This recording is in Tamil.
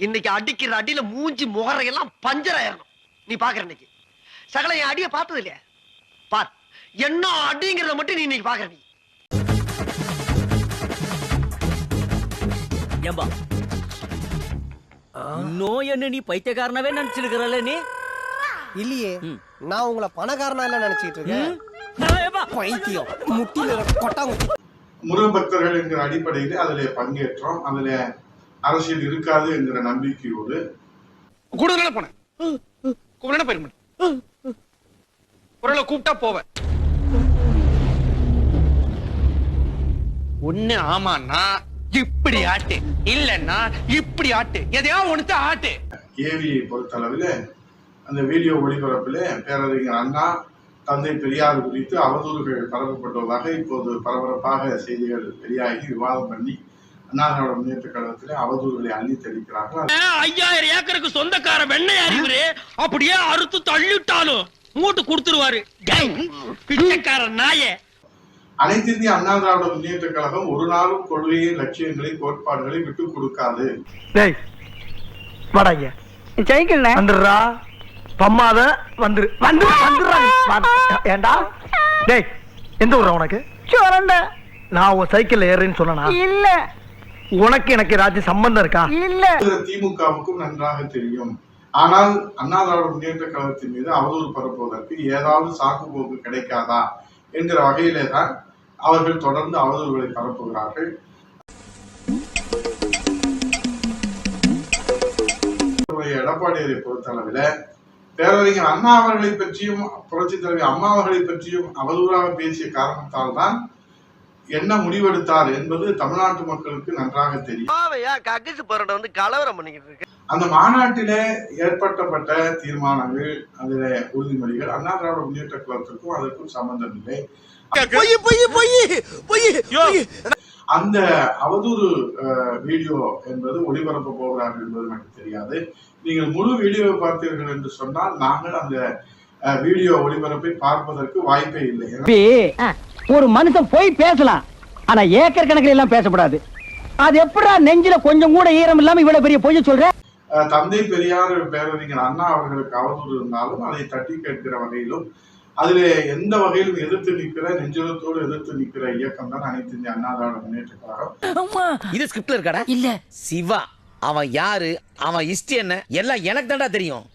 இன்னைக்கு அடிக்கிற அடியில மூஞ்சி முகரையெல்லாம் பஞ்சர் ஆயிரணும். நீ பாக்குற இன்னைக்கு சகல என் அடிய பார்த்தது இல்லையா? பார் என்ன அடிங்கிறத மட்டும் நீ இன்னைக்கு பாக்குற. நீ ஏம்பா இன்னும் என்ன நீ பைத்தியக்காரனாவே நினைச்சிருக்கிறல்ல நீ? இல்லையே, நான் உங்களை பணக்காரனா இல்ல நினைச்சிட்டு இருக்கேன். பைத்தியம் முட்டில கொட்டாங்க. முருக பக்தர்கள் என்கிற அடிப்படையில் அதிலே பங்கேற்றோம். அதுல அரசியல் இருக்காது என்கிற நம்பிக்கையோடு கூடுதலான போனேன். குரலை கூப்பிட்டா போவேன். ஒண்ணு ஆமான்னா இப்படி ஆட்டு, இல்லன்னா இப்படி ஆட்டு, எதையா ஒண்ணுத்த ஆட்டு. கேவியை பொறுத்தளவில் அந்த வீடியோ ஒளிபரப்பில் பேரறிஞர் அண்ணா, தந்தை பெரியார் குறித்து அவதூறுகள் பரப்பப்பட்டுள்ளதாக இப்போது பரபரப்பாக செய்திகள் வெளியாகி விவாதம் பண்ணி அண்ணா திராவிட முன்னேற்ற கழகத்திலே அவதூறுகளை அள்ளி தெளிக்கிறார்கள். 5000 ஏக்கருக்கு சொந்தக்கார வெண்ணெய் அறிவுரு அப்படியே அறுத்து தள்ளிட்டாலும் மூட்டு கொடுத்துருவாரு பிச்சைக்கார நாயே. அனைத்து இந்திய அண்ணா திராவிட முன்னேற்ற கழகம் ஒரு நாளும் கொள்கையை, லட்சியங்களை, கோட்பாடுகளை விட்டுக் கொடுக்காது. பம்மாத வந்துரு ஏண்டா டேய், எந்த ஊர் உனக்கு? நான் உன் சைக்கிள்ல ஏறேன்னு சொன்னா இல்ல. உனக்கு எனக்கு ராஜ்ய சம்பந்தம் இருக்கா? இல்ல. திமுகவுக்கும் நன்றாக தெரியும். ஆனால் அண்ணா திராவிட முன்னேற்ற கழகத்தின் மீது அவதூறு பரப்புவதற்கு ஏதாவது சாக்கு போக்கு கிடைக்காதா என்கிற வகையிலே தான் அவர்கள் தொடர்ந்து அவதூறுகளை பரப்புகிறார்கள். எடப்பாடியை பொறுத்தளவில் பேரறிஞர் அண்ணா அவர்களை பற்றியும் புரட்சி தலைவி அம்மா அவர்களை பற்றியும் அவதூறாக பேசிய காரணத்தால் தான் என்ன முடிவெடுத்தார் என்பது தமிழ்நாட்டு மக்களுக்கு நன்றாக தெரியும். அந்த மாநாட்டிலே ஏற்படுத்தப்பட்ட தீர்மானங்கள், அதிலே உறுதிமொழிகள் அண்ணா திராவிட முன்னேற்ற கழகத்திற்கும் அதற்கும் சம்பந்தம் இல்லை. அந்த அவதூறு வீடியோ என்பது ஒளிபரப்ப போகிறார்கள் என்பது எனக்கு தெரியாது. நீங்கள் முழு வீடியோவை பார்த்தீர்கள் என்று சொன்னால் நாங்கள் அந்த வீடியோ ஒளிபரப்பை பார்ப்பதற்கு வாய்ப்பே இல்லை. ஒரு மனுஷன் போய் பேசலாம், ஆனா ஏக்கர் கணக்கில் எல்லாம் பேசக்கூடாது. அது எப்படா நெஞ்சில கொஞ்சம் கூட ஈரம் இல்லாம இவ்வளவு பெரிய பொய்ய சொல்ற? தந்தை பெரியார் பேரறிஞர் அண்ணா அவர்களுக்கு அவதூறு இருந்தாலும் அதை தட்டி கேட்கிற வகையிலும் அதிலே எந்த வகையிலும் எதிர்த்து நிற்கிற, நெஞ்சலத்தோடு எதிர்த்து நிற்கிற இயக்கம் தான் அனைத்து இந்திய அண்ணா திராவிட முன்னேற்ற கழகம். இது ஸ்கிரிப்ட்ல இருக்காடா? இல்ல சிவா, அவன் யாரு, அவன் ஹிஸ்டரி என்ன எல்லாம் எனக்கு தான்டா தெரியும்.